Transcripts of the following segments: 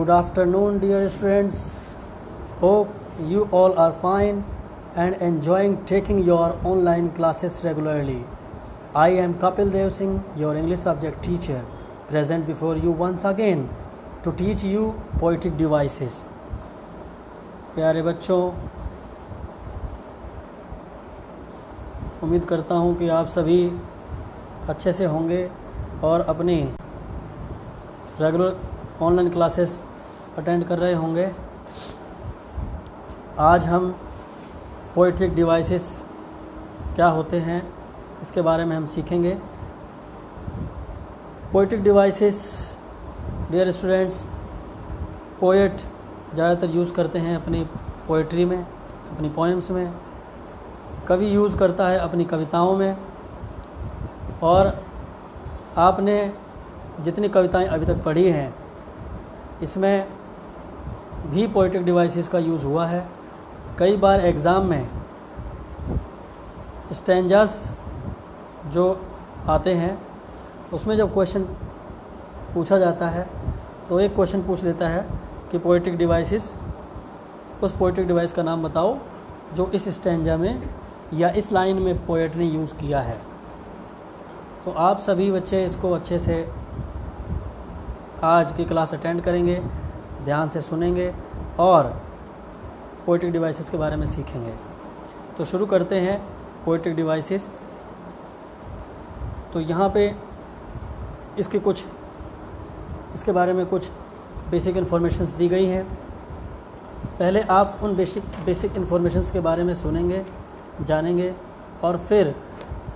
Good afternoon, dear students. Hope you all are fine and enjoying taking your online classes regularly. I am Kapil Dev Singh, your English subject teacher, present before you once again to teach you poetic devices. प्यारे बच्चों, उम्मीद करता हूँ कि आप सभी अच्छे से होंगे और अपनी रेगुलर ऑनलाइन क्लासेस अटेंड कर रहे होंगे। आज हम पोएट्रिक डिवाइसेस क्या होते हैं इसके बारे में हम सीखेंगे। पोएट्रिक डिवाइसेस डियर स्टूडेंट्स, पोएट ज़्यादातर यूज़ करते हैं अपनी पोएट्री में, अपनी पोएम्स में। कवि यूज़ करता है अपनी कविताओं में। और आपने जितनी कविताएं अभी तक पढ़ी हैं इसमें भी पोएटिक डिवाइसेस का यूज़ हुआ है। कई बार एग्ज़ाम में स्टैंजास जो आते हैं उसमें जब क्वेश्चन पूछा जाता है तो एक क्वेश्चन पूछ लेता है कि पोएटिक डिवाइसेस, उस पोएटिक डिवाइस का नाम बताओ जो इस स्टैंजा में या इस लाइन में पोएट ने यूज़ किया है। तो आप सभी बच्चे इसको अच्छे से आज की क्लास अटेंड करेंगे, ध्यान से सुनेंगे और पोएटिक डिवाइसेस के बारे में सीखेंगे। तो शुरू करते हैं पोएटिक डिवाइसेस। तो यहाँ पे इसके बारे में कुछ बेसिक इन्फॉर्मेशंस दी गई हैं। पहले आप उन बेसिक इन्फॉर्मेशंस के बारे में सुनेंगे, जानेंगे और फिर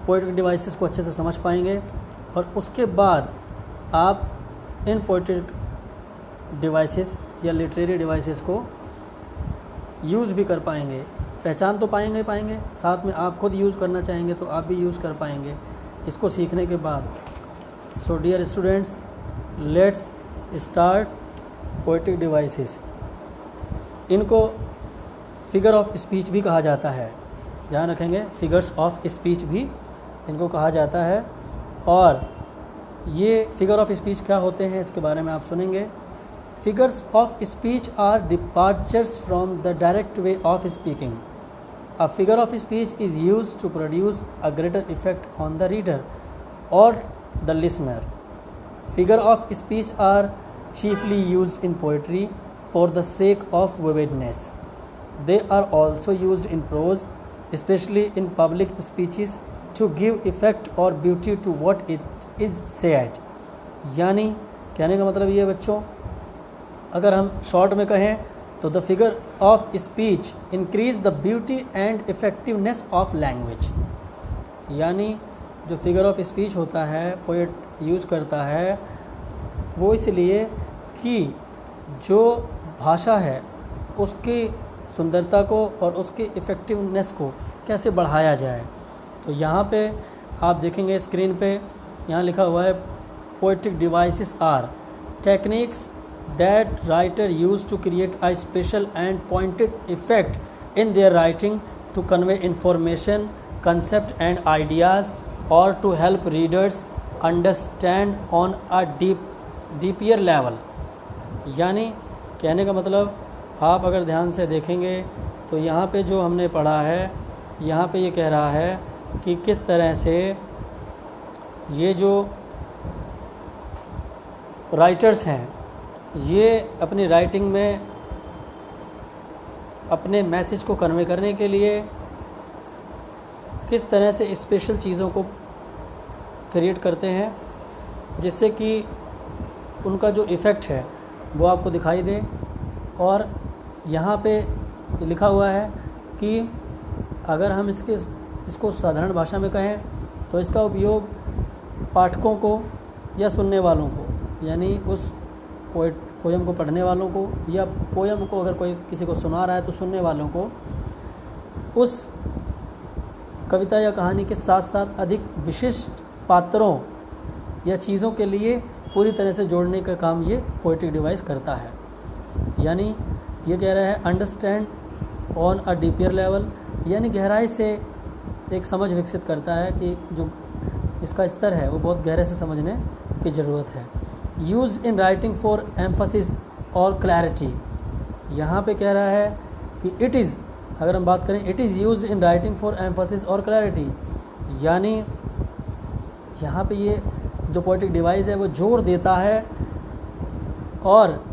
पोएटिक डिवाइसेस को अच्छे से समझ पाएंगे और उसके बाद आप इन पोएटिक डिवाइसेस या लिटरेरी डिवाइसेस को यूज़ भी कर पाएंगे। पहचान तो पाएंगे, साथ में आप खुद यूज़ करना चाहेंगे तो आप भी यूज़ कर पाएंगे इसको सीखने के बाद। So dear students, let's start poetic devices. इनको फिगर ऑफ स्पीच भी कहा जाता है, ध्यान रखेंगे, फिगर्स ऑफ स्पीच भी इनको कहा जाता है। और ये फिगर ऑफ स्पीच क्या होते हैं इसके बारे में आप सुनेंगे। Figures of speech are departures from the direct way of speaking. A figure of speech is used to produce a greater effect on the reader और the listener. Figure of speech are chiefly used in poetry for the sake of vividness. They are also used in prose, especially in public speeches, to give effect or beauty to what it is said. यानी कहने का मतलब ये बच्चों, अगर हम short में कहें तो the figure of speech increase the beauty and effectiveness of language. यानी जो फिगर ऑफ स्पीच होता है पोएट यूज़ करता है वो इसलिए कि जो भाषा है उसकी सुंदरता को और उसकी इफ़ेक्टिवनेस को कैसे बढ़ाया जाए। तो यहाँ पे आप देखेंगे स्क्रीन पे, यहाँ लिखा हुआ है poetic devices are techniques that writer use to create a special and pointed effect in their writing to convey information, concept and ideas और to help readers understand on a deeper level. यानी कहने का मतलब आप अगर ध्यान से देखेंगे तो यहाँ पे जो हमने पढ़ा है, यहाँ पे ये कह रहा है कि किस तरह से ये जो राइटर्स हैं ये अपनी राइटिंग में अपने मैसेज को कन्वे करने के लिए किस तरह से स्पेशल चीज़ों को क्रिएट करते हैं जिससे कि उनका जो इफ़ेक्ट है वो आपको दिखाई दे। और यहाँ पे लिखा हुआ है कि अगर हम इसको साधारण भाषा में कहें तो इसका उपयोग पाठकों को या सुनने वालों को, यानी उस पोएम को पढ़ने वालों को या पोएम को अगर कोई किसी को सुना रहा है तो सुनने वालों को उस कविता या कहानी के साथ साथ अधिक विशिष्ट पात्रों या चीज़ों के लिए पूरी तरह से जोड़ने का काम ये पोएटिक डिवाइस करता है। यानी ये कह रहा है understand on a deeper level, यानी गहराई से एक समझ विकसित करता है कि जो इसका स्तर है वो बहुत गहरे से समझने की ज़रूरत है। Used in writing for emphasis और क्लैरिटी। यहाँ पे कह रहा है कि इट इज़, अगर हम बात करें, it is used in writing for emphasis और क्लैरिटी, यानी यहाँ पे ये जो पोएटिक डिवाइस है वो जोर देता है और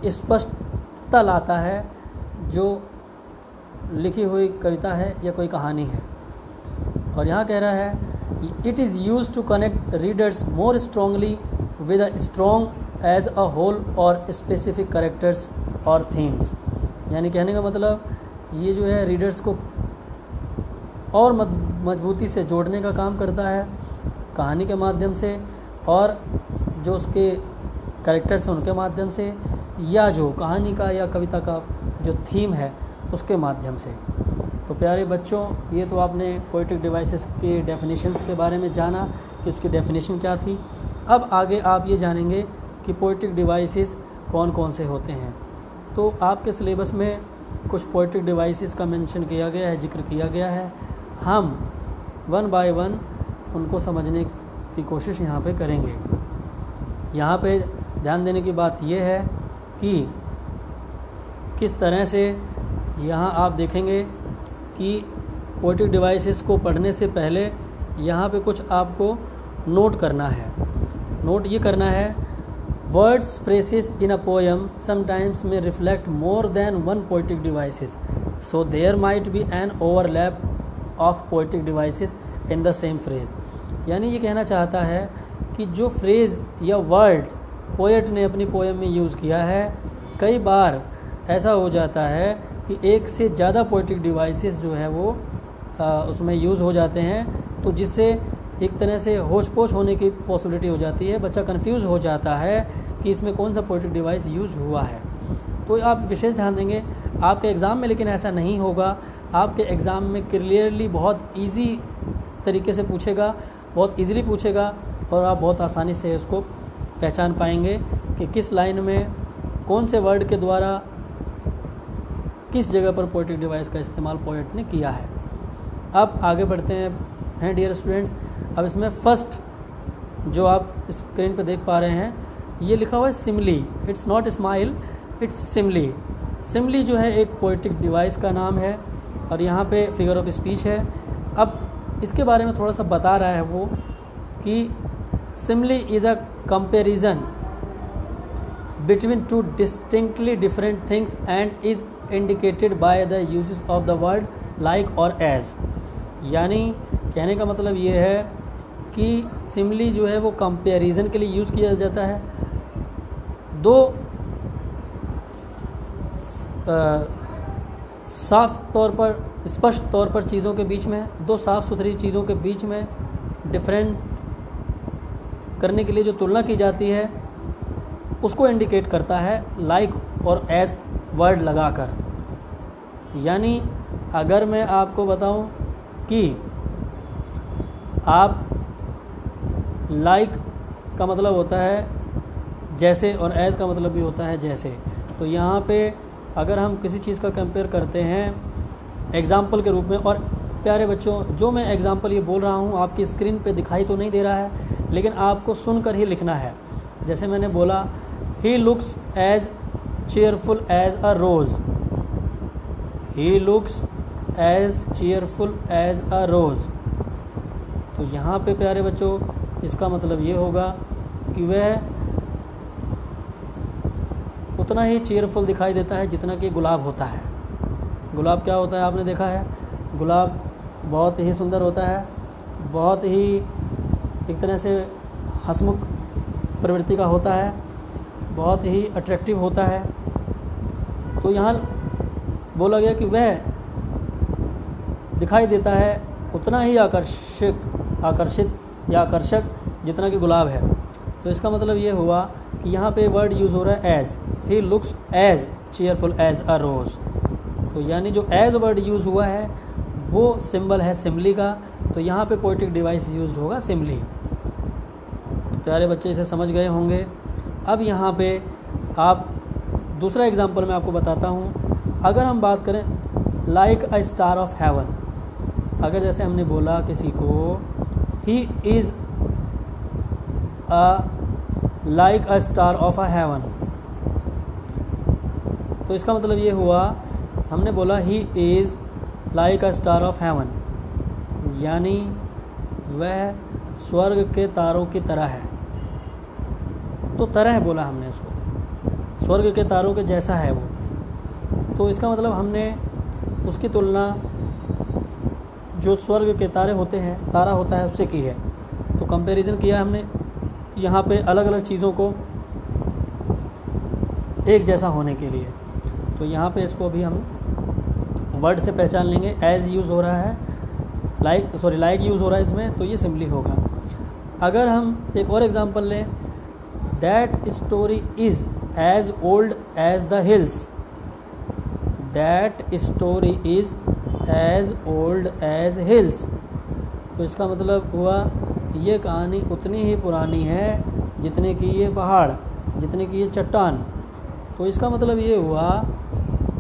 स्पष्टता लाता है जो लिखी हुई कविता है या कोई कहानी है। और यहाँ कह रहा है it is use to connect readers more strongly with a strong as a whole और स्पेसिफिक कैरेक्टर्स और थीम्स, यानी कहने का मतलब ये जो है रीडर्स को और मजबूती से जोड़ने का काम करता है कहानी के माध्यम से, और जो उसके कैरेक्टर्स हैं उनके माध्यम से, या जो कहानी का या कविता का जो थीम है उसके माध्यम से। तो प्यारे बच्चों, ये तो आपने पोएटिक डिवाइसेस के डेफिनेशंस के बारे में जाना कि उसकी डेफिनेशन क्या थी। अब आगे आप ये जानेंगे कि पोएटिक डिवाइसेस कौन कौन से होते हैं। तो आपके सिलेबस में कुछ पोएटिक डिवाइसेस का मेंशन किया गया है, जिक्र किया गया है। हम वन बाय वन उनको समझने की कोशिश यहाँ पे करेंगे। यहाँ पे ध्यान देने की बात यह है कि किस तरह से यहाँ आप देखेंगे कि पोएटिक डिवाइसेस को पढ़ने से पहले यहाँ पे कुछ आपको नोट करना है। नोट ये करना है, words phrases in a poem sometimes may reflect more than one poetic devices, so there might be an overlap of poetic devices in the same phrase. यानी ये कहना चाहता है कि जो फ्रेज़ या वर्ड पोएट ने अपनी पोएम में यूज़ किया है, कई बार ऐसा हो जाता है कि एक से ज़्यादा पोएटिक डिवाइसेस जो है वो उसमें यूज़ हो जाते हैं, तो जिससे एक तरह से होच पोच होने की पॉसिबिलिटी हो जाती है। बच्चा कंफ्यूज हो जाता है कि इसमें कौन सा पोएटिक डिवाइस यूज़ हुआ है। तो आप विशेष ध्यान देंगे आपके एग्ज़ाम में, लेकिन ऐसा नहीं होगा। आपके एग्ज़ाम में क्लियरली बहुत ईजी तरीके से पूछेगा, बहुत ईज़िली पूछेगा, और आप बहुत आसानी से उसको पहचान पाएंगे कि किस लाइन में कौन से वर्ड के द्वारा किस जगह पर पोएटिक डिवाइस का इस्तेमाल पोएट ने किया है। अब आगे बढ़ते हैं डियर स्टूडेंट्स। अब इसमें फर्स्ट जो आप स्क्रीन पर देख पा रहे हैं, ये लिखा हुआ है simile. It's not smile, it's simile. Simile जो है एक पोएटिक डिवाइस का नाम है, और यहाँ पे फिगर ऑफ स्पीच है। अब इसके बारे में थोड़ा सा बता रहा है वो कि simile is a comparison between two distinctly different things and is indicated by the uses of the word like और एज। यानी कहने का मतलब ये है कि सिमली जो है वो कंपेरिजन के लिए यूज़ किया जाता है। दो साफ तौर पर, स्पष्ट तौर पर चीज़ों के बीच में, दो साफ़ सुथरी चीज़ों के बीच में डिफरेंट करने के लिए जो तुलना की जाती है उसको इंडिकेट करता है लाइक और एज वर्ड लगाकर। यानी अगर मैं आपको बताऊं कि आप लाइक का मतलब होता है जैसे, और एज का मतलब भी होता है जैसे, तो यहाँ पे अगर हम किसी चीज़ का कंपेयर करते हैं एग्ज़ाम्पल के रूप में, और प्यारे बच्चों जो मैं एग्ज़ाम्पल ये बोल रहा हूँ आपकी स्क्रीन पे दिखाई तो नहीं दे रहा है, लेकिन आपको सुनकर ही लिखना है। जैसे मैंने बोला, he looks as cheerful as a rose, he looks as cheerful as a rose. तो यहाँ पे प्यारे बच्चों इसका मतलब ये होगा कि वह उतना ही चेयरफुल दिखाई देता है जितना कि गुलाब होता है। गुलाब क्या होता है आपने देखा है, गुलाब बहुत ही सुंदर होता है, बहुत ही एक तरह से हंसमुख प्रवृत्ति का होता है, बहुत ही अट्रैक्टिव होता है। तो यहाँ बोला गया कि वह दिखाई देता है उतना ही आकर्षित या आकर्षक जितना कि गुलाब है। तो इसका मतलब ये हुआ कि यहाँ पे वर्ड यूज़ हो रहा है as, he looks as cheerful as a rose. तो यानी जो एज वर्ड यूज़ हुआ है वो सिंबल है सिमली का, तो यहाँ पे पोएटिक डिवाइस यूज़ होगा सिमली। तो प्यारे बच्चे इसे समझ गए होंगे। अब यहाँ पे आप दूसरा एग्जांपल मैं आपको बताता हूँ। अगर हम बात करें like a star of heaven, अगर जैसे हमने बोला किसी को he is like a star of a heaven, तो इसका मतलब ये हुआ, हमने बोला he is like a star of heaven, यानी वह स्वर्ग के तारों की तरह है। तो तरह बोला हमने इसको, स्वर्ग के तारों के जैसा है वो। तो इसका मतलब हमने उसकी तुलना जो स्वर्ग के तारे होते हैं, तारा होता है, उससे की है। तो कंपैरिजन किया हमने यहाँ पे अलग अलग चीज़ों को एक जैसा होने के लिए। तो यहाँ पे इसको अभी हम वर्ड से पहचान लेंगे। एज यूज़ हो रहा है, लाइक यूज़ हो रहा है इसमें, तो ये सिंपली होगा। अगर हम एक और एग्जांपल लें, that story is as old as the hills, that story is as old as hills. तो इसका मतलब हुआ कि ये कहानी उतनी ही पुरानी है जितने की ये पहाड़, जितने की ये चट्टान। तो इसका मतलब ये हुआ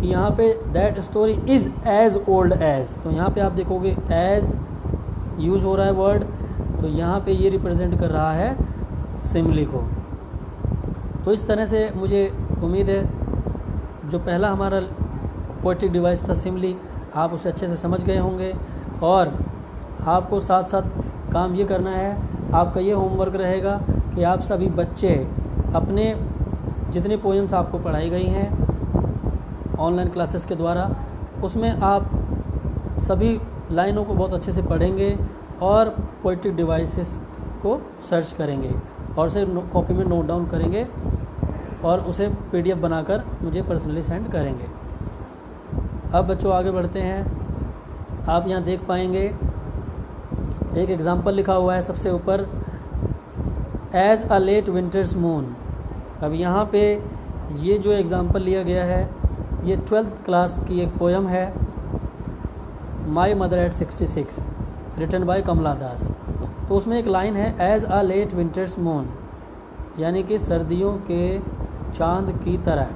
कि यहाँ पे that story is as old as, तो यहाँ पे आप देखोगे एज यूज़ हो रहा है वर्ड, तो यहाँ पे ये रिप्रेजेंट कर रहा है सिमिली को। तो इस तरह से मुझे उम्मीद है जो पहला हमारा पोएटिक डिवाइस था सिमिली, आप उसे अच्छे से समझ गए होंगे। और आपको साथ साथ काम ये करना है, आपका ये होमवर्क रहेगा कि आप सभी बच्चे अपने जितनी पोएम्स आपको पढ़ाई गई हैं ऑनलाइन क्लासेस के द्वारा, उसमें आप सभी लाइनों को बहुत अच्छे से पढ़ेंगे और पोएटिक डिवाइसेस को सर्च करेंगे और उसे कॉपी में नोट डाउन करेंगे और उसे PDF बनाकर मुझे पर्सनली सेंड करेंगे। अब बच्चों आगे बढ़ते हैं। आप यहाँ देख पाएंगे एक एग्ज़ाम्पल लिखा हुआ है सबसे ऊपर, as a late winter's moon. अब यहाँ पे ये जो एग्ज़ाम्पल लिया गया है, ये 12th क्लास की एक पोएम है, my mother at 66, written by Kamala Das. तो उसमें एक लाइन है, as a late winter's moon, यानी कि सर्दियों के चाँद की तरह,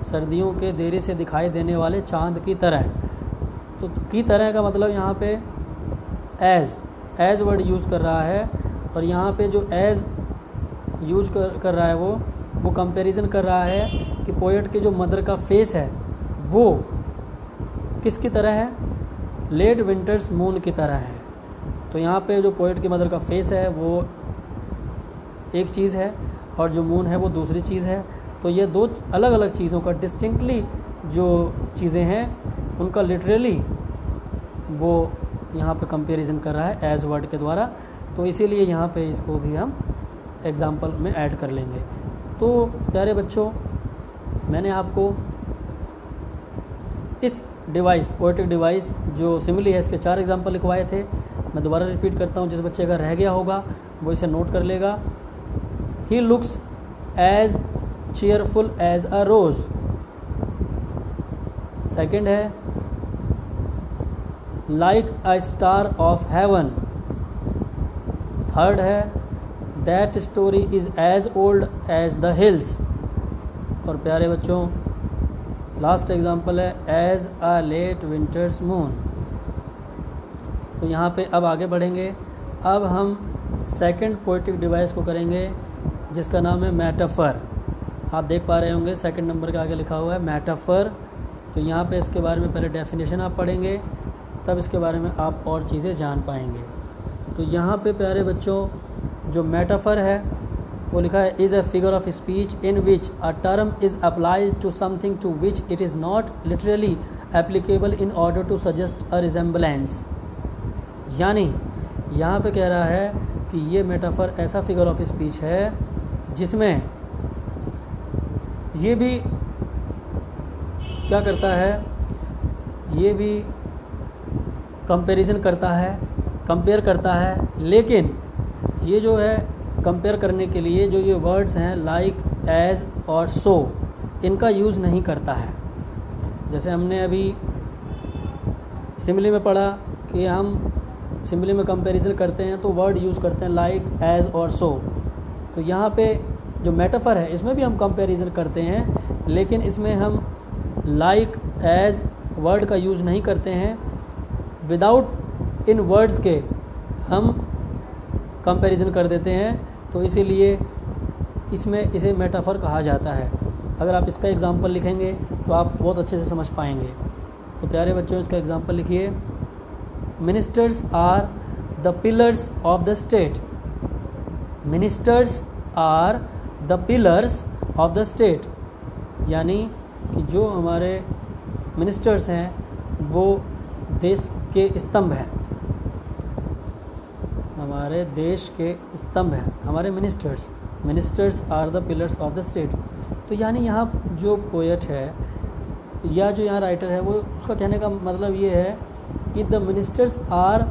सर्दियों के देरी से दिखाई देने वाले चाँद की तरह। तो की तरह का मतलब यहाँ पे एज वर्ड यूज़ कर रहा है, और यहाँ पे जो एज यूज कर रहा है वो कंपैरिजन कर रहा है कि पोएट के जो मदर का फेस है वो किसकी तरह है, लेट विंटर्स मून की तरह है। तो यहाँ पे जो पोएट की मदर का फेस है वो एक चीज़ है और जो मून है वो दूसरी चीज़ है। तो ये दो अलग अलग चीज़ों का डिस्टिंक्टली जो चीज़ें हैं उनका लिटरली वो यहाँ पे कंपैरिजन कर रहा है एज वर्ड के द्वारा। तो इसीलिए यहाँ पे इसको भी हम एग्ज़ाम्पल में ऐड कर लेंगे। तो प्यारे बच्चों, मैंने आपको इस डिवाइस, पोएटिक डिवाइस जो सिमिली है, इसके 4 एग्जाम्पल लिखवाए थे। मैं दोबारा रिपीट करता हूँ, जिस बच्चे का रह गया होगा वो इसे नोट कर लेगा। He looks as cheerful as a rose. Second है, like a star of heaven. Third है, that story is as old as the hills. और प्यारे बच्चों, लास्ट एग्जाम्पल है, as a late winter's moon. तो यहाँ पे अब आगे बढ़ेंगे। अब हम सेकंड पोएटिक डिवाइस को करेंगे जिसका नाम है मेटाफर। आप देख पा रहे होंगे सेकंड नंबर के आगे लिखा हुआ है मेटाफर। तो यहाँ पे इसके बारे में पहले डेफिनेशन आप पढ़ेंगे, तब इसके बारे में आप और चीज़ें जान पाएंगे। तो यहाँ पे प्यारे बच्चों जो मेटाफर है वो लिखा है, is a figure of speech in which a term is applied to something to which it is not literally applicable in order to suggest a resemblance. यानी यहाँ पे कह रहा है कि ये मेटाफर ऐसा फिगर ऑफ स्पीच है जिसमें ये भी क्या करता है, ये भी कंपैरिजन करता है, कंपेयर करता है, लेकिन ये जो है कंपेयर करने के लिए जो ये वर्ड्स हैं लाइक, एज और सो, इनका यूज़ नहीं करता है। जैसे हमने अभी सिमिली में पढ़ा कि हम सिमिली में कंपैरिजन करते हैं तो वर्ड यूज़ करते हैं लाइक, एज और सो। तो यहाँ पे जो मेटाफर है इसमें भी हम कंपैरिजन करते हैं, लेकिन इसमें हम लाइक, एज वर्ड का यूज़ नहीं करते हैं। विदाउट इन वर्ड्स के हम कंपैरिजन कर देते हैं, तो इसीलिए इसमें इसे मेटाफर कहा जाता है। अगर आप इसका एग्ज़ाम्पल लिखेंगे तो आप बहुत अच्छे से समझ पाएंगे। तो प्यारे बच्चों, इसका एग्ज़ाम्पल लिखिए। Ministers are the pillars of the state. Ministers are the pillars of the state, यानी कि जो हमारे मिनिस्टर्स हैं वो देश के स्तंभ हैं, हमारे देश के स्तंभ हैं हमारे ministers. Ministers are the pillars of the state. तो यानी यहाँ जो पोएट है या जो यहाँ राइटर है वो उसका कहने का मतलब ये है कि the ministers are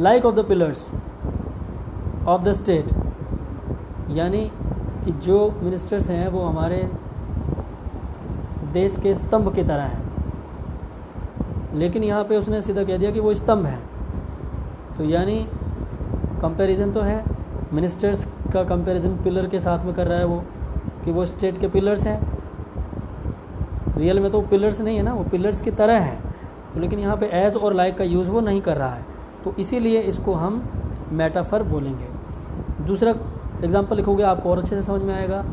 like of the pillars of the state, यानी कि जो मिनिस्टर्स हैं वो हमारे देश के स्तंभ की तरह हैं। लेकिन यहाँ पे उसने सीधा कह दिया कि वो स्तंभ हैं। तो यानी कंपैरिजन तो है, मिनिस्टर्स का कंपैरिजन पिलर के साथ में कर रहा है वो, कि वो स्टेट के पिलर्स हैं। रियल में तो पिलर्स नहीं है ना, वो पिलर्स की तरह हैं। तो लेकिन यहाँ पे एज और लाइक का यूज़ वो नहीं कर रहा है, तो इसीलिए इसको हम मेटाफर बोलेंगे। दूसरा एग्जाम्पल लिखोगे आपको और अच्छे से समझ में आएगा।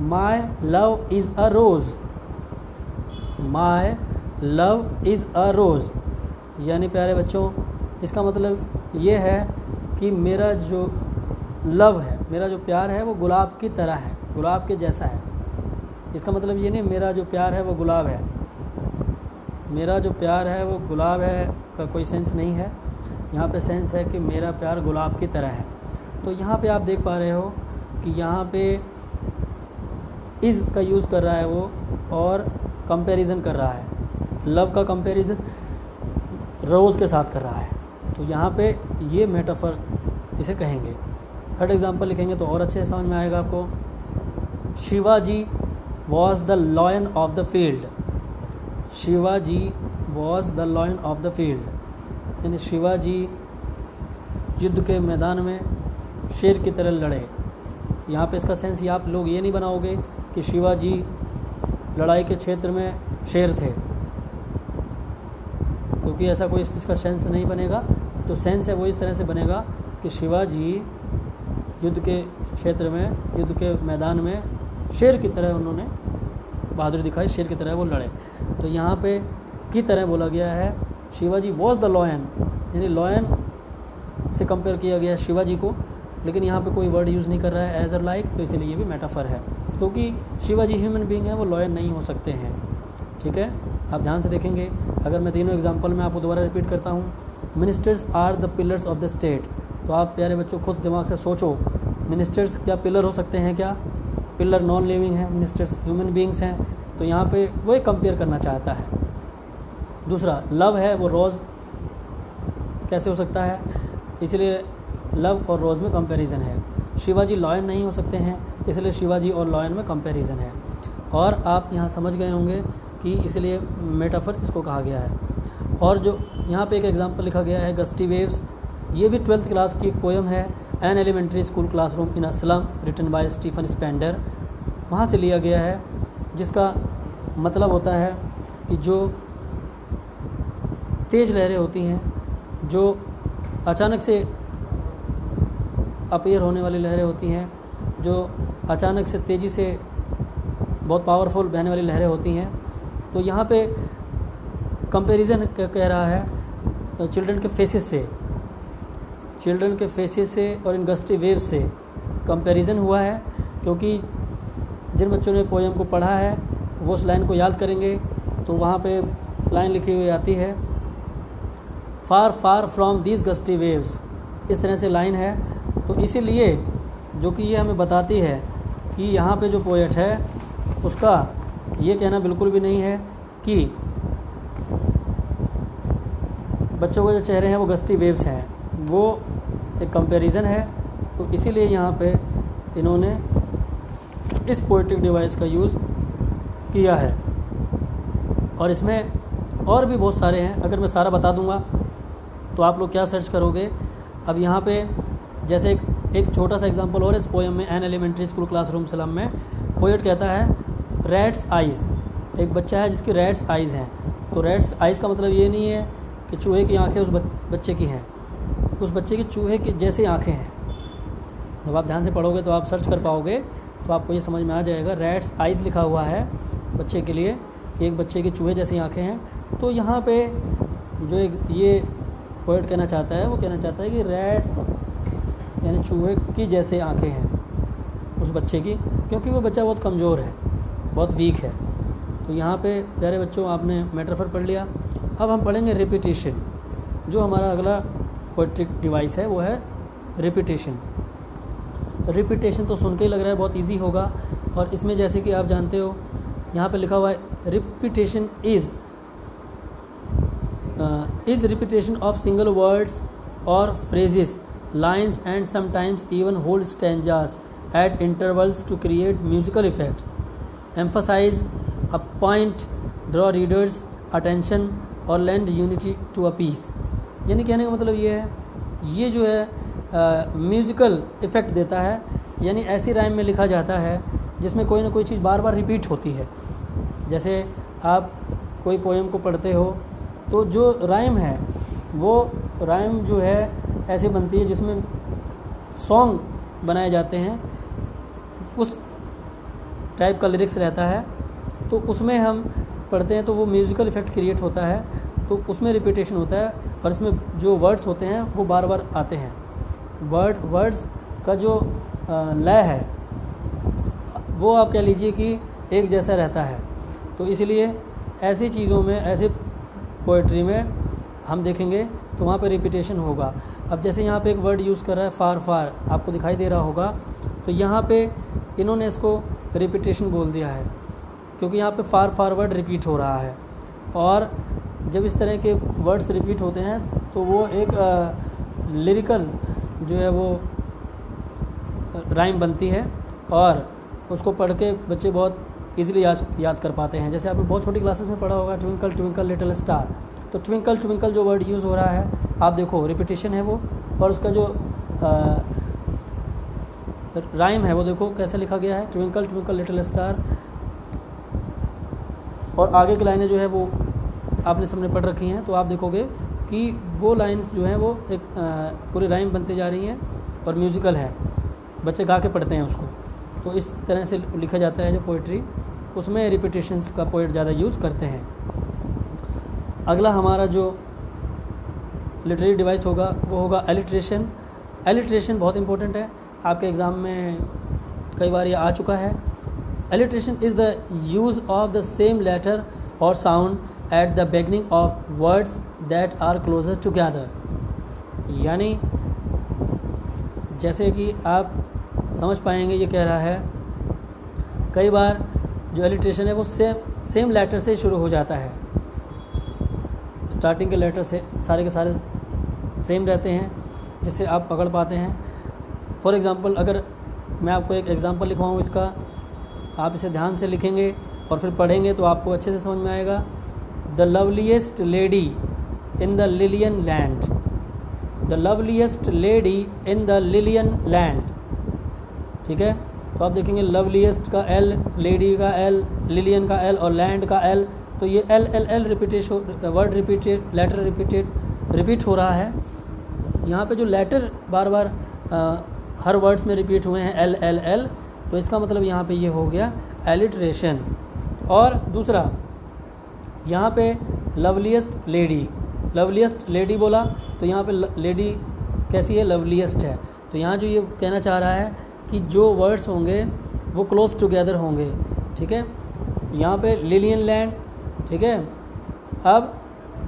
My love is a rose. My love is a rose, यानी प्यारे बच्चों इसका मतलब ये है कि मेरा जो लव है, मेरा जो प्यार है वो गुलाब की तरह है, गुलाब के जैसा है। इसका मतलब ये नहीं मेरा जो प्यार है वो गुलाब है, मेरा जो प्यार है वो गुलाब है का कोई सेंस नहीं है। यहाँ पे सेंस है कि मेरा प्यार गुलाब की तरह है। तो यहाँ पे आप देख पा रहे हो कि यहाँ पे इज़ का यूज़ कर रहा है वो और कंपैरिजन कर रहा है। लव का कंपैरिजन रोज़ के साथ कर रहा है। तो यहाँ पे ये मेटाफर इसे कहेंगे। थर्ड एग्जांपल लिखेंगे तो और अच्छे से समझ में आएगा आपको। Shivaji was the lion of the field. Shivaji was the lion of the field, यानी शिवाजी युद्ध के मैदान में शेर की तरह लड़े। यहाँ पे इसका सेंस ये आप लोग ये नहीं बनाओगे कि शिवाजी लड़ाई के क्षेत्र में शेर थे, क्योंकि ऐसा कोई इसका सेंस नहीं बनेगा। जो सेंस है वो इस तरह से बनेगा कि शिवाजी युद्ध के क्षेत्र में, युद्ध के मैदान में शेर की तरह उन्होंने बहादुरी दिखाई, शेर की तरह वो लड़े। तो यहाँ पे की तरह बोला गया है शिवाजी वॉज द लॉयन, यानी लॉयन से कंपेयर किया गया है शिवाजी को, लेकिन यहाँ पे कोई वर्ड यूज़ नहीं कर रहा है एज अ लाइक, तो इसीलिए ये भी मेटाफर है, क्योंकि शिवाजी ह्यूमन बीइंग है, वो लॉयन नहीं हो सकते हैं। ठीक है, आप ध्यान से देखेंगे। अगर मैं तीनों एग्जांपल में आपको दोबारा रिपीट करता हूँ। Ministers are the pillars of the state, तो आप प्यारे बच्चों खुद दिमाग से सोचो, मिनिस्टर्स क्या पिलर हो सकते हैं क्या? पिलर नॉन लिविंग है, मिनिस्टर्स ह्यूमन बीइंग्स हैं। तो यहाँ पे वो एक कंपेयर करना चाहता है। दूसरा लव है, वो रोज़ कैसे हो सकता है? इसलिए लव और रोज़ में कंपैरिजन है। शिवाजी लॉयन नहीं हो सकते हैं, इसलिए शिवाजी और लॉयन में कंपैरिजन है। और आप यहाँ समझ गए होंगे कि इसलिए मेटाफर इसको कहा गया है। और जो यहाँ पे एक एग्जांपल लिखा गया है गस्टी वेव्स, ये भी 12th क्लास की एक पोएम है, an elementary school classroom in a slum, written by Stephen Spender. वहाँ से लिया गया है, जिसका मतलब होता है कि जो तेज़ लहरें होती हैं, जो अचानक से अपीयर होने वाली लहरें होती हैं, जो अचानक से तेज़ी से बहुत पावरफुल बहने वाली लहरें होती हैं। तो यहाँ पे कंपैरिजन कह रहा है चिल्ड्रन के फेसेस से, चिल्ड्रन के फेसेस से और इन गस्टी वेव्स से कंपैरिजन हुआ है। क्योंकि जिन बच्चों ने पोएम को पढ़ा है वो उस लाइन को याद करेंगे, तो वहाँ पे लाइन लिखी हुई आती है, far far from these gusty waves, इस तरह से लाइन है। तो इसीलिए जो कि ये हमें बताती है कि यहाँ पे जो पोएट है उसका ये कहना बिल्कुल भी नहीं है कि बच्चों के जो चेहरे हैं वो गस्टी वेव्स हैं, वो एक कंपैरिजन है। तो इसीलिए यहाँ पे इन्होंने इस पोएटिक डिवाइस का यूज़ किया है। और इसमें और भी बहुत सारे हैं, अगर मैं सारा बता दूंगा तो आप लोग क्या सर्च करोगे। अब यहाँ पे जैसे एक छोटा सा एग्जांपल और इस पोएम में, an elementary school classroom slum में, पोएट कहता है रैट्स आइज़, एक बच्चा है जिसकी रैट्स आइज़ हैं। तो रैट्स आइज़ का मतलब ये नहीं है कि चूहे की आंखें उस बच्चे की हैं, उस बच्चे की चूहे की जैसी आंखें हैं। जब आप ध्यान से पढ़ोगे तो आप सर्च कर पाओगे तो आपको ये समझ में आ जाएगा। रैट्स आइज़ लिखा हुआ है बच्चे के लिए कि एक बच्चे की चूहे जैसी आँखें हैं। तो यहाँ पे जो ये पोएट कहना चाहता है वो कहना चाहता है कि रैट यानी चूहे की जैसे आँखें हैं उस बच्चे की, क्योंकि वो बच्चा बहुत कमज़ोर है, बहुत वीक है। तो यहाँ पे प्यारे बच्चों आपने मेटाफर पढ़ लिया। अब हम पढ़ेंगे रिपीटिशन। जो हमारा अगला पोएट्रिक डिवाइस है वो है रिपीटिशन। रिपीटिशन तो सुन के ही लग रहा है बहुत इजी होगा, और इसमें जैसे कि आप जानते हो यहाँ पे लिखा हुआ है repetition is repetition of single words और phrases, lines and sometimes even whole stanzas at intervals to create musical effect, emphasize a point, draw readers attention और lend unity to a piece। यानी कहने का मतलब ये है, ये जो है म्यूज़िकल इफ़ेक्ट देता है, यानी ऐसी राइम में लिखा जाता है जिसमें कोई ना कोई चीज़ बार बार रिपीट होती है। जैसे आप कोई पोएम को पढ़ते हो तो जो राइम है वो राइम जो है ऐसे बनती है जिसमें सॉन्ग बनाए जाते हैं, उस टाइप का लिरिक्स रहता है, तो उसमें हम पढ़ते हैं तो वो म्यूज़िकल इफ़ेक्ट क्रिएट होता है, तो उसमें रिपीटेशन होता है और इसमें जो वर्ड्स होते हैं वो बार बार आते हैं। वर्ड्स का जो लय है वो आप कह लीजिए कि एक जैसा रहता है। तो इसलिए ऐसी चीज़ों में, ऐसे पोइट्री में हम देखेंगे तो वहाँ पे रिपीटेशन होगा। अब जैसे यहाँ पे एक वर्ड यूज़ कर रहा है फार फार, आपको दिखाई दे रहा होगा, तो यहाँ पे इन्होंने इसको रिपीटेशन बोल दिया है क्योंकि यहाँ पे फार फार वर्ड रिपीट हो रहा है। और जब इस तरह के वर्ड्स रिपीट होते हैं तो वो एक लिरिकल जो है वो राइम बनती है और उसको पढ़ के बच्चे बहुत इजीली याद कर पाते हैं। जैसे आपने बहुत छोटी क्लासेस में पढ़ा होगा ट्विंकल ट्विंकल लिटिल स्टार, तो ट्विंकल ट्विंकल जो वर्ड यूज़ हो रहा है आप देखो रिपीटेशन है वो, और उसका जो राइम है वो देखो कैसे लिखा गया है, ट्विंकल ट्विंकल लिटिल स्टार। और आगे की लाइनें जो है वो आपने सामने पढ़ रखी हैं, तो आप देखोगे कि वो लाइन्स जो हैं वो एक पूरी राइम बनती जा रही हैं और म्यूज़िकल है, बच्चे गा के पढ़ते हैं उसको। तो इस तरह से लिखा जाता है जो पोइट्री, उसमें रिपीटेशंस का पोइट ज़्यादा यूज़ करते हैं। अगला हमारा जो लिटरेरी डिवाइस होगा वो होगा एलिट्रेशन। एलिट्रेशन बहुत इंपॉर्टेंट है, आपके एग्ज़ाम में कई बार ये आ चुका है। Alliteration is the use of the same letter और sound at the beginning of words that are closer together. यानी जैसे कि आप समझ पाएंगे, ये कह रहा है कई बार जो एलिट्रेशन है वो सेम लेटर से शुरू हो जाता है, स्टार्टिंग के लेटर से सारे के सारे सेम रहते हैं जिससे आप पकड़ पाते हैं। फॉर एग्ज़ाम्पल अगर मैं आपको एक एग्ज़ाम्पल लिखवाऊँ इसका, आप इसे ध्यान से लिखेंगे और फिर पढ़ेंगे तो आपको अच्छे से समझ में आएगा। The loveliest lady in the lilian land, the loveliest lady in the lilian land. ठीक है, तो आप देखेंगे लवलीएस्ट का एल, लेडी का एल, लिलियन का एल और लैंड का एल, तो ये L L L repeated word repeated, letter repeat हो रहा है। यहाँ पे जो लेटर बार बार हर वर्ड्स में रिपीट हुए हैं एल एल एल, तो इसका मतलब यहाँ पे ये हो गया एलिट्रेशन। और दूसरा यहाँ पे लवलीएस्ट लेडी, लवलीएस्ट लेडी बोला तो यहाँ पे लेडी कैसी है, लवलीएस्ट है। तो यहाँ जो ये कहना चाह रहा है कि जो वर्ड्स होंगे वो क्लोज टुगेदर होंगे। ठीक है, यहाँ पे लिलियन लैंड। ठीक है, अब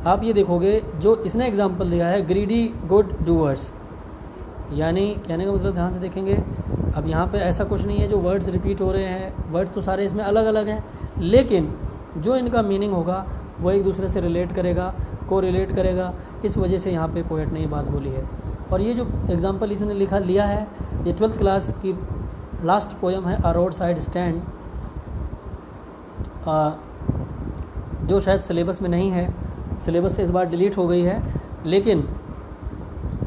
आप ये देखोगे जो इसने एग्जांपल दिया है ग्रीडी गुड डूअर्स, यानी कहने का मतलब ध्यान से देखेंगे, अब यहाँ पे ऐसा कुछ नहीं है जो वर्ड्स रिपीट हो रहे हैं, वर्ड्स तो सारे इसमें अलग अलग हैं, लेकिन जो इनका मीनिंग होगा वो एक दूसरे से रिलेट करेगा, को रिलेट करेगा। इस वजह से यहाँ पे पोएट ने ये बात बोली है। और ये जो एग्जांपल इसने लिया है ये 12th क्लास की लास्ट पोएम है, अ रोड साइड स्टैंड, जो शायद सिलेबस में नहीं है, सिलेबस से इस बार डिलीट हो गई है, लेकिन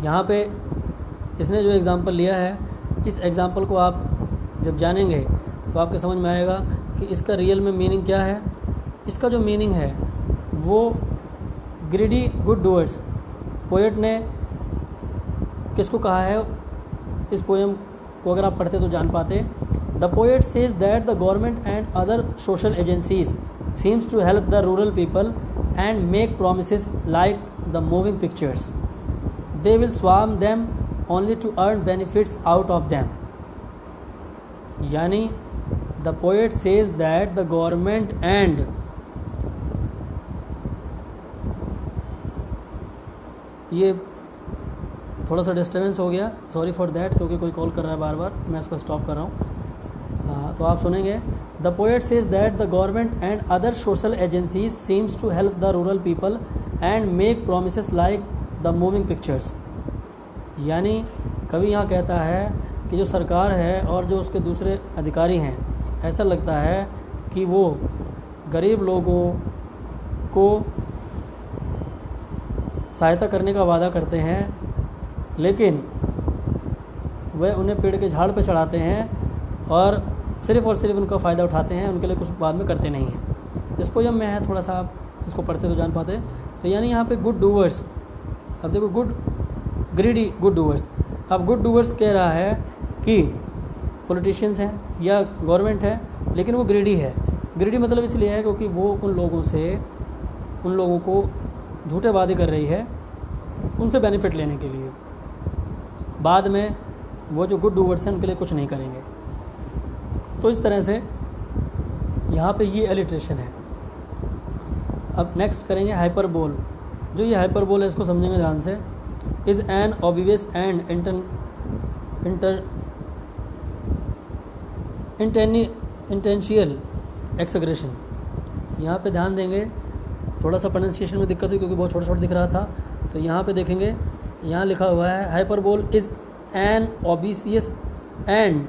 यहाँ पे इसने जो एग्ज़ाम्पल लिया है, इस एग्ज़ाम्पल को आप जब जानेंगे तो आपके समझ में आएगा कि इसका रियल में मीनिंग क्या है। इसका जो मीनिंग है वो ग्रीडी गुड डूअर्स, पोएट ने किसको कहा है, इस पोएम को अगर आप पढ़ते तो जान पाते The poet says that the government and other social agencies seems to help the rural people and make promises like the moving pictures. They will swarm them only to earn benefits out of them. यानी the poet says that the government and ये थोड़ा सा disturbance हो गया, sorry for that, क्योंकि कोई call कर रहा है बार बार, मैं इसको स्टॉप कर रहा हूँ। तो आप सुनेंगे, the poet says that the government and other social agencies seems to help the rural people and make promises like the moving pictures. यानी कवि यहाँ कहता है कि जो सरकार है और जो उसके दूसरे अधिकारी हैं, ऐसा लगता है कि वो गरीब लोगों को सहायता करने का वादा करते हैं, लेकिन वह उन्हें पेड़ के झाड़ पर चढ़ाते हैं और सिर्फ़ उनका फ़ायदा उठाते हैं, उनके लिए कुछ बाद में करते नहीं हैं। इस पोयम में है, थोड़ा सा आप इसको पढ़ते तो जान पाते। तो यानी यहाँ पे गुड डूवर्स, अब देखो गुड ग्रीडी गुड डूवर्स। अब गुड डूवर्स कह रहा है कि पॉलिटिशियंस हैं या गवर्नमेंट है, लेकिन वो ग्रीडी है। ग्रीडी मतलब इसलिए है क्योंकि वो उन लोगों को झूठे वादे कर रही है उनसे बेनिफिट लेने के लिए, बाद में वो जो गुड डूवर्स हैं उनके लिए कुछ नहीं करेंगे। तो इस तरह से यहाँ पे ये एलिट्रेशन है। अब नेक्स्ट करेंगे हाइपरबोल। जो ये हाइपरबोल है इसको समझेंगे ध्यान से। Is an obvious and intentional exaggeration. यहाँ पे ध्यान देंगे, थोड़ा सा प्रोनाउंसिएशन में दिक्कत हुई क्योंकि बहुत छोटा छोटा दिख रहा था। तो यहाँ पे देखेंगे, यहाँ लिखा हुआ है hyperbole is an obvious and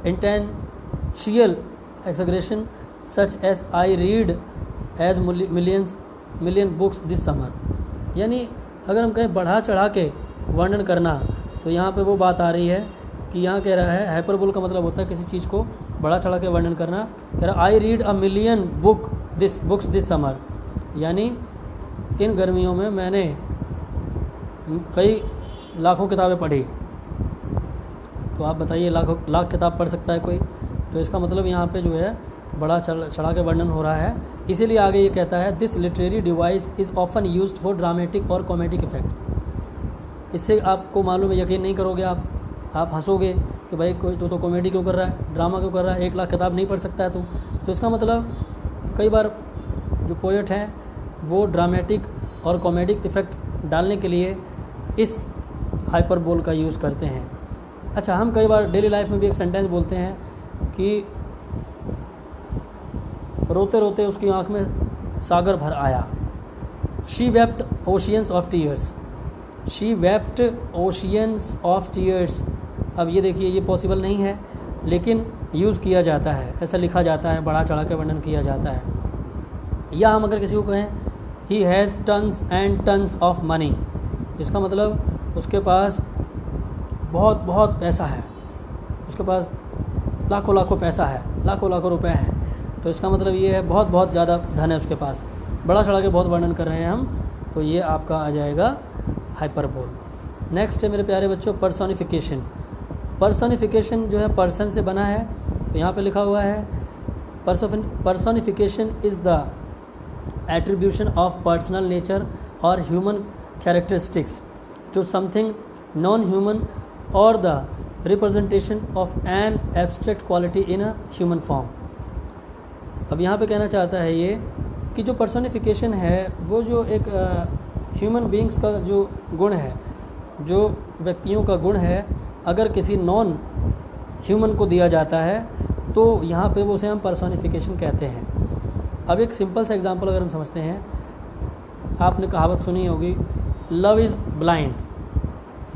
intentional exaggeration such as I read as million books this summer. यानी अगर हम कहें बढ़ा चढ़ा के वर्णन करना, तो यहाँ पे वो बात आ रही है कि यहाँ कह रहा है हाइपरबोल का मतलब होता है किसी चीज़ को बढ़ा चढ़ा के वर्णन करना। कह रहा I read a million books this summer, यानी इन गर्मियों में मैंने कई लाखों किताबें पढ़ी। तो आप बताइए लाख किताब पढ़ सकता है कोई? तो इसका मतलब यहाँ पे जो है बड़ा चढ़ा के वर्णन हो रहा है। इसीलिए आगे ये कहता है this literary device is often used for dramatic और कॉमेडिक इफेक्ट। इससे आपको मालूम है, यकीन नहीं करोगे आप हंसोगे कि भाई कोई तो कॉमेडी क्यों कर रहा है, ड्रामा क्यों कर रहा है, 1 लाख किताब नहीं पढ़ सकता है तो इसका मतलब कई बार जो पोएट हैं वो ड्रामेटिक और कॉमेडिक इफ़ेक्ट डालने के लिए इस हाइपरबोल का यूज़ करते हैं। अच्छा, हम कई बार डेली लाइफ में भी एक सेंटेंस बोलते हैं कि रोते रोते उसकी आंख में सागर भर आया। She wept oceans of tears. She wept oceans of tears. अब ये देखिए, ये पॉसिबल नहीं है, लेकिन यूज़ किया जाता है, ऐसा लिखा जाता है, बढ़ा चढ़ा के वर्णन किया जाता है। या हम अगर किसी को कहें he has tons and tons of money, इसका मतलब उसके पास बहुत पैसा है, उसके पास लाखों पैसा है, लाखों रुपए हैं। तो इसका मतलब ये है बहुत ज़्यादा धन है उसके पास, बड़ा चढ़ा के बहुत वर्णन कर रहे हैं हम, तो ये आपका आ जाएगा हाइपरबोल। नेक्स्ट है मेरे प्यारे बच्चों पर्सोनिफिकेशन। पर्सोनिफिकेशन जो है पर्सन से बना है, तो यहाँ पे लिखा हुआ है personification is the attribution of personal nature और human characteristics to something non human और the representation of an abstract quality in a human form. अब यहाँ पे कहना चाहता है ये कि जो पर्सोनिफिकेशन है वो जो एक ह्यूमन बीइंग्स का जो गुण है, जो व्यक्तियों का गुण है, अगर किसी नॉन ह्यूमन को दिया जाता है तो यहाँ पे वो उसे हम पर्सोनिफिकेशन कहते हैं। अब एक सिंपल सा एग्जांपल अगर हम समझते हैं, आपने कहावत सुनी होगी love is blind.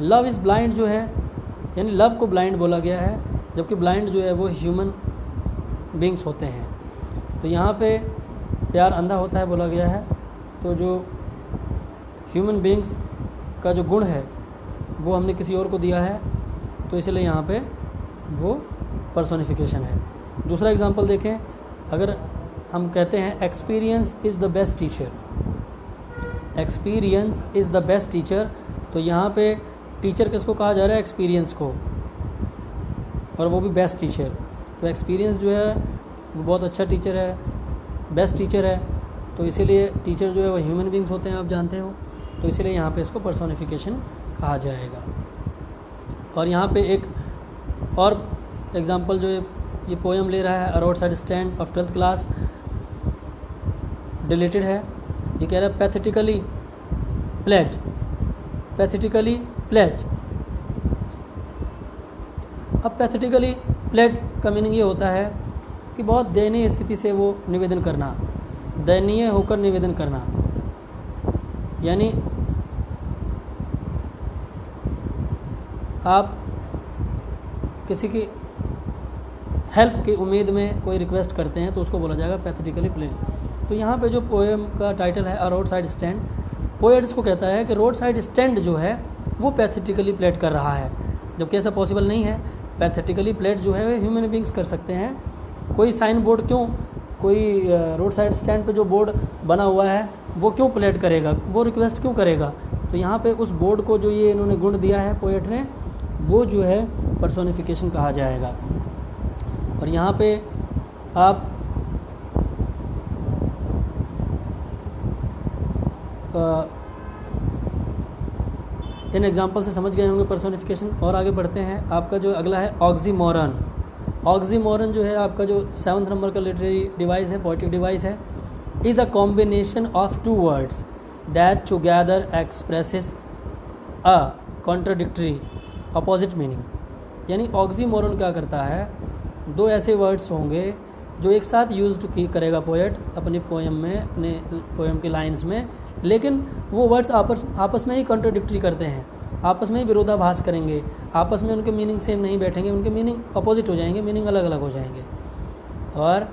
Love is blind जो है, यानी लव को ब्लाइंड बोला गया है, जबकि ब्लाइंड जो है वो ह्यूमन बीइंग्स होते हैं। तो यहाँ पे प्यार अंधा होता है बोला गया है, तो जो ह्यूमन बीइंग्स का जो गुण है वो हमने किसी और को दिया है, तो इसलिए यहाँ पे वो पर्सोनिफिकेशन है। दूसरा एग्जांपल देखें, अगर हम कहते हैं experience is the best teacher, experience is the best teacher, तो यहाँ पे टीचर किसको कहा जा रहा है? एक्सपीरियंस को, और वो भी बेस्ट टीचर। तो एक्सपीरियंस जो है वो बहुत अच्छा टीचर है, बेस्ट टीचर है, तो इसीलिए टीचर जो है वो ह्यूमन बींग्स होते हैं, आप जानते हो, तो इसीलिए यहाँ पे इसको पर्सोनिफिकेशन कहा जाएगा। और यहाँ पे एक और एग्जांपल जो ये पोएम ले रहा है, a roadside stand of 12th class, deleted है। ये कह रहा है पैथेटिकली प्लेड, पैथेटिकली प्लेड। अब पैथेटिकली प्लेड का मीनिंग ये होता है कि बहुत दयनीय स्थिति से वो निवेदन करना, दयनीय होकर निवेदन करना, यानी आप किसी की हेल्प की उम्मीद में कोई रिक्वेस्ट करते हैं तो उसको बोला जाएगा पैथेटिकली प्लेड। तो यहाँ पे जो पोएम का टाइटल है a roadside stand, poets को कहता है कि रोड साइड स्टैंड जो है वो पैथेटिकली प्लेड कर रहा है, जबकि ऐसा पॉसिबल नहीं है। पैथेटिकली प्लेड जो है वो ह्यूमन बींग्स कर सकते हैं। कोई साइन बोर्ड क्यों, कोई रोड साइड स्टैंड पे जो बोर्ड बना हुआ है वो क्यों प्लेड करेगा, वो रिक्वेस्ट क्यों करेगा? तो यहाँ पे उस बोर्ड को जो ये इन्होंने गुण दिया है पोएट ने, वो जो है पर्सोनिफिकेशन कहा जाएगा। और यहाँ पे आप इन एग्जांपल से समझ गए होंगे पर्सोनिफिकेशन। और आगे बढ़ते हैं। आपका जो अगला है ऑक्सीमोरन। ऑक्सीमोरन जो है आपका जो 7th नंबर का लिटरेरी डिवाइस है, पोएटिक डिवाइस है, is a combination of two words that together expresses a contradictory opposite meaning. यानी ऑक्सीमोरन क्या करता है, दो ऐसे वर्ड्स होंगे जो एक साथ यूज करेगा पोएट अपनी पोएम में, अपने पोएम की लाइंस में, लेकिन वो वर्ड्स आपस में ही कॉन्ट्राडिक्टरी करते हैं, आपस में ही विरोधाभास करेंगे, आपस में उनके मीनिंग सेम नहीं बैठेंगे, उनके मीनिंग अपोजिट हो जाएंगे, मीनिंग अलग अलग हो जाएंगे। और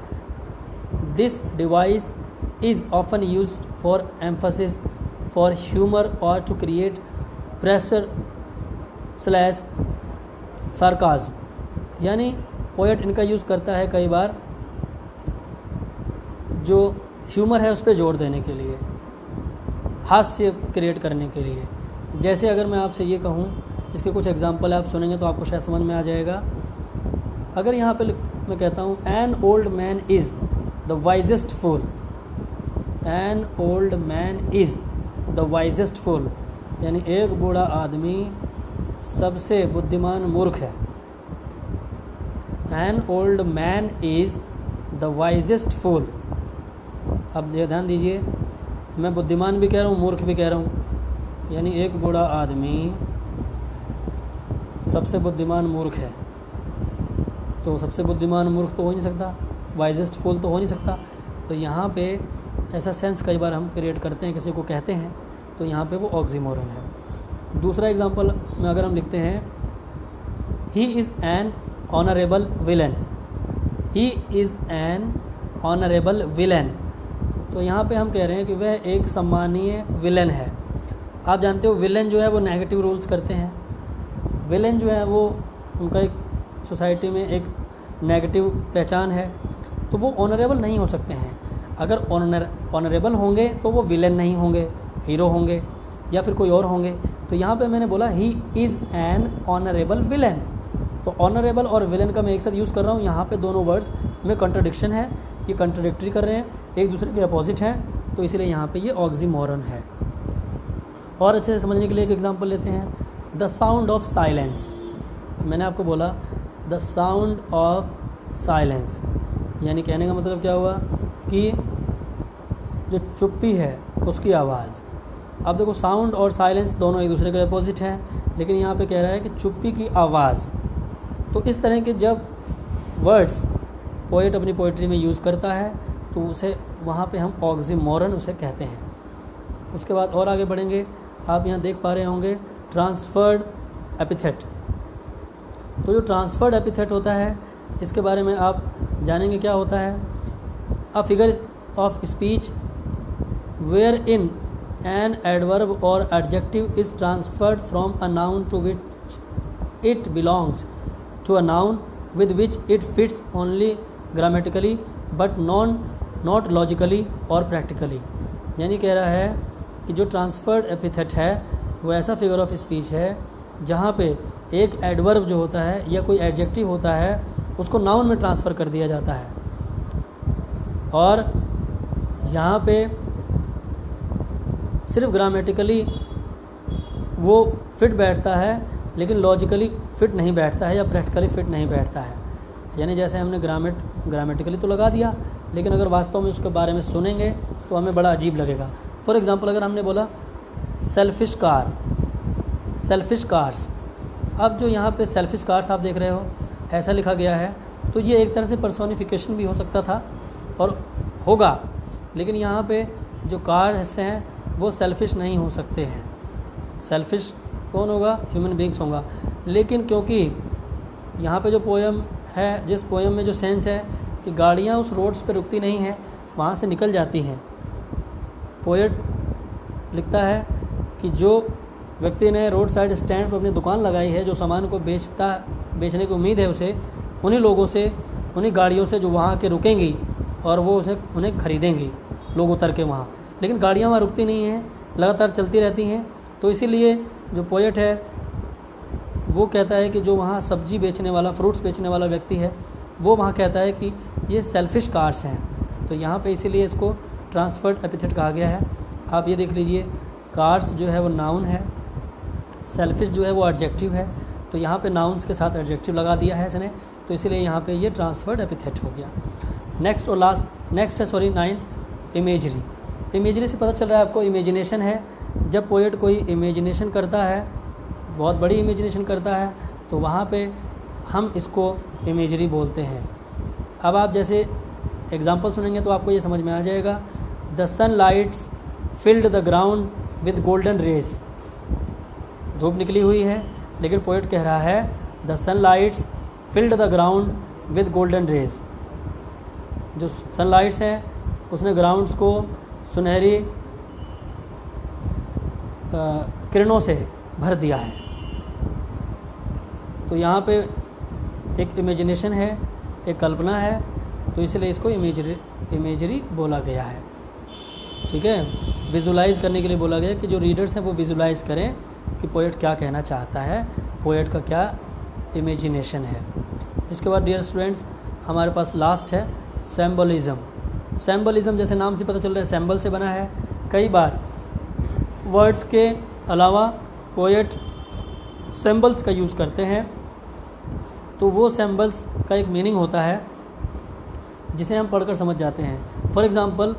this device is often used for emphasis, for humour और to create pressure slash sarcasm. यानी पोएट इनका यूज़ करता है कई बार जो ह्यूमर है उस पर जोर देने के लिए, हास्य क्रिएट करने के लिए। जैसे अगर मैं आपसे ये कहूँ, इसके कुछ एग्जांपल आप सुनेंगे तो आपको शायद समझ में आ जाएगा। अगर यहाँ पे मैं कहता हूँ an old man is the wisest fool, an old man is the wisest fool, यानी एक बूढ़ा आदमी सबसे बुद्धिमान मूर्ख है। An old man is the wisest fool. अब ध्यान दीजिए, मैं बुद्धिमान भी कह रहा हूँ, मूर्ख भी कह रहा हूँ, यानी एक बूढ़ा आदमी सबसे बुद्धिमान मूर्ख है। तो सबसे बुद्धिमान मूर्ख तो हो नहीं सकता, वाइजेस्ट फूल तो हो नहीं सकता। तो यहाँ पे ऐसा सेंस कई बार हम क्रिएट करते हैं, किसी को कहते हैं, तो यहाँ पे वो ऑक्सीमोरन है। दूसरा एग्जांपल में अगर हम लिखते हैं he is an honourable villain, he is an honourable villain, तो यहाँ पे हम कह रहे हैं कि वह एक सम्मानीय विलन है। आप जानते हो विलन जो है वो नेगेटिव रोल्स करते हैं, विलन जो है वो उनका एक सोसाइटी में एक नेगेटिव पहचान है, तो वो ऑनरेबल नहीं हो सकते हैं। अगर ऑनरेबल होंगे तो वो विलन नहीं होंगे, हीरो होंगे या फिर कोई और होंगे। तो यहाँ पे मैंने बोला he is an honourable villain, तो ऑनरेबल और विलन का मैं एक साथ यूज़ कर रहा हूँ। यहाँ पे दोनों वर्ड्स में कंट्राडिक्शन है, ये कंट्राडिक्टरी कर रहे हैं, एक दूसरे के अपोजिट हैं, तो इसलिए यहाँ पे ये ऑक्सीमोरन है। और अच्छे से समझने के लिए एक एग्जांपल लेते हैं, द साउंड ऑफ साइलेंस। मैंने आपको बोला द साउंड ऑफ साइलेंस, यानी कहने का मतलब क्या हुआ कि जो चुप्पी है उसकी आवाज़। अब देखो साउंड और साइलेंस दोनों एक दूसरे के अपोजिट हैं, लेकिन यहाँ पे कह रहा है कि चुप्पी की आवाज़। तो इस तरह के जब वर्ड्स पोएट अपनी पोइट्री में यूज़ करता है तो उसे वहाँ पे हम ऑक्सीमोरन उसे कहते हैं। उसके बाद और आगे बढ़ेंगे, आप यहाँ देख पा रहे होंगे ट्रांसफर्ड एपिथेट। तो जो ट्रांसफर्ड एपिथेट होता है इसके बारे में आप जानेंगे क्या होता है। A figure of speech wherein an adverb और adjective is transferred from a noun to which it belongs to a noun with which it fits only grammatically but not logically और practically। यानी कह रहा है कि जो transferred epithet है वो ऐसा फिगर ऑफ स्पीच है जहाँ पे एक एडवर्ब जो होता है या कोई एडजेक्टिव होता है उसको नाउन में ट्रांसफ़र कर दिया जाता है। और यहाँ पे सिर्फ ग्रामेटिकली वो फिट बैठता है, लेकिन लॉजिकली फ़िट नहीं बैठता है या प्रैक्टिकली फ़िट नहीं बैठता है। यानी जैसे हमने ग्रामेटिकली तो लगा दिया, लेकिन अगर वास्तव में उसके बारे में सुनेंगे तो हमें बड़ा अजीब लगेगा। फॉर एग्ज़ाम्पल, अगर हमने बोला सेल्फिश कार्स, अब जो यहाँ पे सेल्फिश कार्स आप देख रहे हो ऐसा लिखा गया है, तो ये एक तरह से पर्सोनिफिकेशन भी हो सकता था और होगा, लेकिन यहाँ पे जो कार्स हैं वो सेल्फिश नहीं हो सकते हैं। सेल्फिश कौन होगा? ह्यूमन बींग्स होगा। लेकिन क्योंकि यहाँ पे जो पोएम है, जिस पोएम में जो सेंस है कि गाड़ियाँ उस रोड्स पे रुकती नहीं हैं, वहाँ से निकल जाती हैं। पोएट लिखता है कि जो व्यक्ति ने रोड साइड स्टैंड पर अपनी दुकान लगाई है, जो सामान को बेचने की उम्मीद है उसे, उन्हीं लोगों से, उन्हीं गाड़ियों से जो वहाँ के रुकेंगी और वो उन्हें खरीदेंगी लोग उतर के वहाँ। लेकिन गाड़ियाँ वहाँ रुकती नहीं हैं, लगातार चलती रहती हैं। तो इसीलिए जो पोएट है वो कहता है कि जो वहाँ सब्जी बेचने वाला, फ्रूट्स बेचने वाला व्यक्ति है, वो वहाँ कहता है कि ये सेल्फिश कार्स हैं। तो यहाँ पे इसीलिए इसको ट्रांसफर्ड एपिथेट कहा गया है। आप ये देख लीजिए, कार्स जो है वो नाउन है, सेल्फिश जो है वो एडजेक्टिव है। तो यहाँ पे नाउन्स के साथ एडजेक्टिव लगा दिया है इसने, तो इसीलिए यहाँ पे ये ट्रांसफर्ड एपिथेट हो गया। नेक्स्ट है 9th इमेजरी। इमेजरी से पता चल रहा है आपको इमेजिनेशन है। जब पोएट कोई इमेजिनेशन करता है, बहुत बड़ी इमेजिनेशन करता है, तो वहाँ पे हम इसको इमेजरी बोलते हैं। अब आप जैसे एग्जांपल सुनेंगे तो आपको ये समझ में आ जाएगा। The sun lights filled the ground with golden rays. धूप निकली हुई है, लेकिन पोएट कह रहा है the sun lights filled the ground with golden rays. जो सनलाइट्स हैं उसने ग्राउंड्स को सुनहरी किरणों से भर दिया है। तो यहाँ पे एक इमेजिनेशन है, एक कल्पना है, तो इसलिए इसको इमेजरी बोला गया है। ठीक है, विजुलाइज़ करने के लिए बोला गया कि जो रीडर्स हैं वो विजुलाइज़ करें कि पोएट क्या कहना चाहता है, पोएट का क्या इमेजिनेशन है। इसके बाद डियर स्टूडेंट्स, हमारे पास लास्ट है सिंबलिज्म। सिंबलिज्म जैसे नाम से पता चल रहा है, सिंबल से बना है। कई बार वर्ड्स के अलावा पोएट सिंबल्स का यूज़ करते हैं, तो वो सिंबल्स का एक मीनिंग होता है जिसे हम पढ़कर समझ जाते हैं। For example,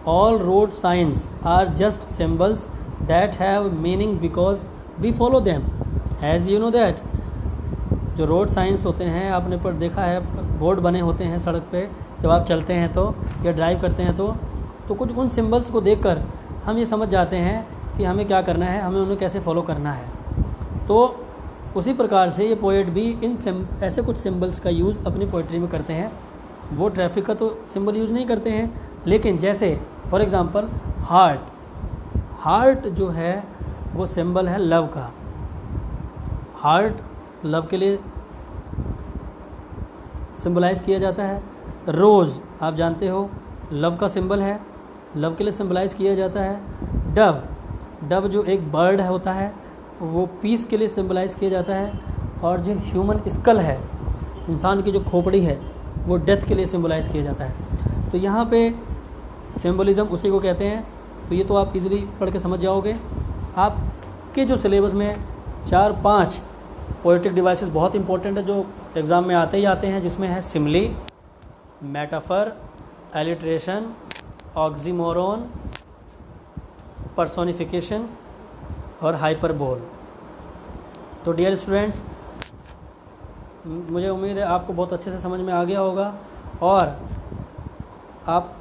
all road signs are just symbols that have meaning because we follow them, as you know that. जो रोड साइंस होते हैं, आपने पर देखा है, बोर्ड बने होते हैं सड़क पे, जब आप चलते हैं तो या ड्राइव करते हैं तो कुछ उन सिंबल्स को देखकर हम ये समझ जाते हैं कि हमें क्या करना है, हमें उन्हें कैसे फॉलो करना है। तो उसी प्रकार से ये पोएट भी ऐसे कुछ सिंबल्स का यूज़ अपनी पोइट्री में करते हैं। वो ट्रैफिक का तो सिंबल यूज़ नहीं करते हैं, लेकिन जैसे फॉर एग्ज़ाम्पल हार्ट जो है वो सिंबल है लव का। हार्ट लव के लिए सिंबलाइज़ किया जाता है। रोज़ आप जानते हो लव का सिंबल है, लव के लिए सिंबलाइज़ किया जाता है। डव जो एक बर्ड होता है वो पीस के लिए सिंबलाइज़ किया जाता है। और जो ह्यूमन स्कल है, इंसान की जो खोपड़ी है, वो डेथ के लिए सिंबलाइज़ किया जाता है। तो यहाँ पे सिंबलिज्म उसी को कहते हैं। तो ये तो आप इजीली पढ़ के समझ जाओगे। आपके जो सिलेबस में 4-5 पोएटिक डिवाइसेस बहुत इंपॉर्टेंट है, जो एग्ज़ाम में आते ही आते हैं, जिसमें है Simli, metaphor, alliteration, oxymoron, personification और हाइपरबोल। तो डियर स्टूडेंट्स, मुझे उम्मीद है आपको बहुत अच्छे से समझ में आ गया होगा और आप